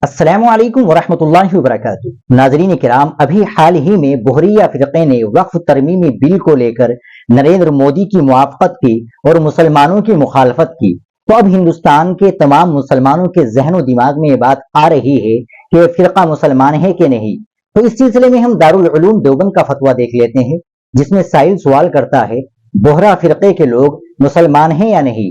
السلام علیکم ورحمۃ اللہ وبرکاتہ۔ ناظرین کرام، ابھی حال ہی میں بحریہ فرقے نے وقف ترمیمی بل کو لے کر نریندر مودی کی موافقت کی اور مسلمانوں کی مخالفت کی، تو اب ہندوستان کے تمام مسلمانوں کے ذہن و دماغ میں یہ بات آ رہی ہے کہ فرقہ مسلمان ہے کہ نہیں۔ تو اس سلسلے میں ہم دارالعلوم دیوبند کا فتویٰ دیکھ لیتے ہیں، جس میں سائل سوال کرتا ہے بحرہ فرقے کے لوگ مسلمان ہیں یا نہیں،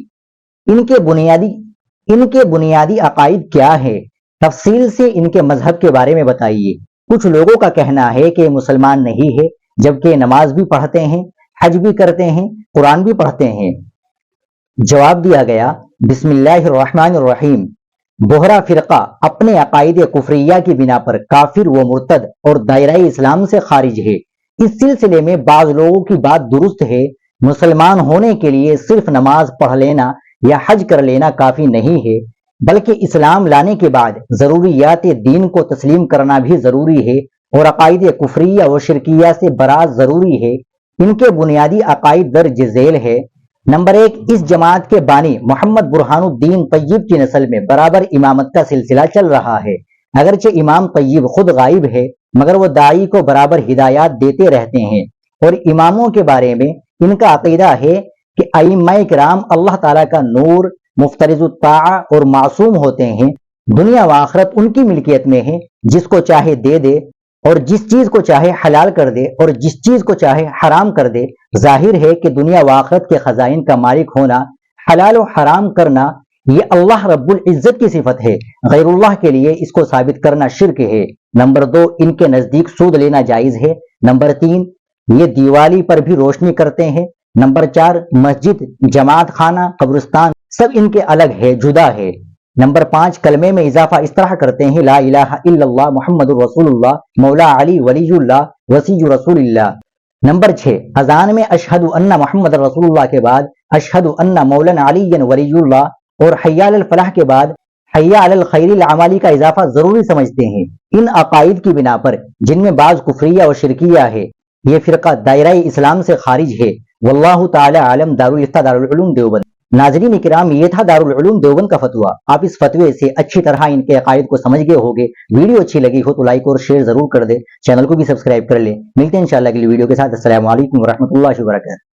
ان کے بنیادی عقائد کیا ہے، تفصیل سے ان کے مذہب کے بارے میں بتائیے۔ کچھ لوگوں کا کہنا ہے کہ مسلمان نہیں ہے، جبکہ نماز بھی پڑھتے ہیں، حج بھی کرتے ہیں، قرآن بھی پڑھتے ہیں۔ جواب دیا گیا، بسم اللہ الرحمن الرحیم، بحرہ فرقہ اپنے عقائد کفریہ کی بنا پر کافر و مرتد اور دائرہ اسلام سے خارج ہے۔ اس سلسلے میں بعض لوگوں کی بات درست ہے، مسلمان ہونے کے لیے صرف نماز پڑھ لینا یا حج کر لینا کافی نہیں ہے، بلکہ اسلام لانے کے بعد ضروریات دین کو تسلیم کرنا بھی ضروری ہے اور عقائد کفریہ و شرکیہ سے برات ضروری ہے۔ ان کے بنیادی عقائد درج ذیل ہے۔ نمبر 1، اس جماعت کے بانی محمد برہان الدین طیب کی نسل میں برابر امامت کا سلسلہ چل رہا ہے۔ اگرچہ امام طیب خود غائب ہے، مگر وہ داعی کو برابر ہدایات دیتے رہتے ہیں، اور اماموں کے بارے میں ان کا عقیدہ ہے کہ ائمہ کرام اللہ تعالیٰ کا نور، مفترض الطاعہ اور معصوم ہوتے ہیں، دنیا و آخرت ان کی ملکیت میں ہے، جس کو چاہے دے دے اور جس چیز کو چاہے حلال کر دے اور جس چیز کو چاہے حرام کر دے۔ ظاہر ہے کہ دنیا و آخرت کے خزائن کا مالک ہونا، حلال و حرام کرنا، یہ اللہ رب العزت کی صفت ہے، غیر اللہ کے لیے اس کو ثابت کرنا شرک ہے۔ نمبر 2، ان کے نزدیک سود لینا جائز ہے۔ نمبر 3، یہ دیوالی پر بھی روشنی کرتے ہیں۔ نمبر 4، مسجد، جماعت خانہ، قبرستان سب ان کے الگ ہے، جدا ہے۔ نمبر 5، کلمے میں اضافہ اس طرح کرتے ہیں، لا الہ الا اللہ محمد رسول اللہ، مولا علی ولی اللہ، وسیع رسول اللہ۔ نمبر 6، اذان میں اشہد ان محمد رسول اللہ کے بعد اشہد ان مولانا علی ولی اللہ اور حی علی الفلاح کے بعد حی علی الخیر العمالی کا اضافہ ضروری سمجھتے ہیں۔ ان عقائد کی بنا پر، جن میں بعض کفریہ و شرکیہ ہے، یہ فرقہ دائرہ اسلام سے خارج ہے۔ واللہ تعالی عالم۔ دارالعلوم دیوبند۔ ناظرین کرام، یہ تھا دارالعلوم دیوبند کا فتویٰ۔ آپ اس فتوے سے اچھی طرح ان کے عقائد کو سمجھ گئے ہوگے۔ ویڈیو اچھی لگی ہو تو لائک اور شیئر ضرور کر دیں، چینل کو بھی سبسکرائب کر لیں۔ ملتے ہیں انشاءاللہ اگلی ویڈیو کے ساتھ۔ السلام علیکم ورحمۃ اللہ وبرکاتہ۔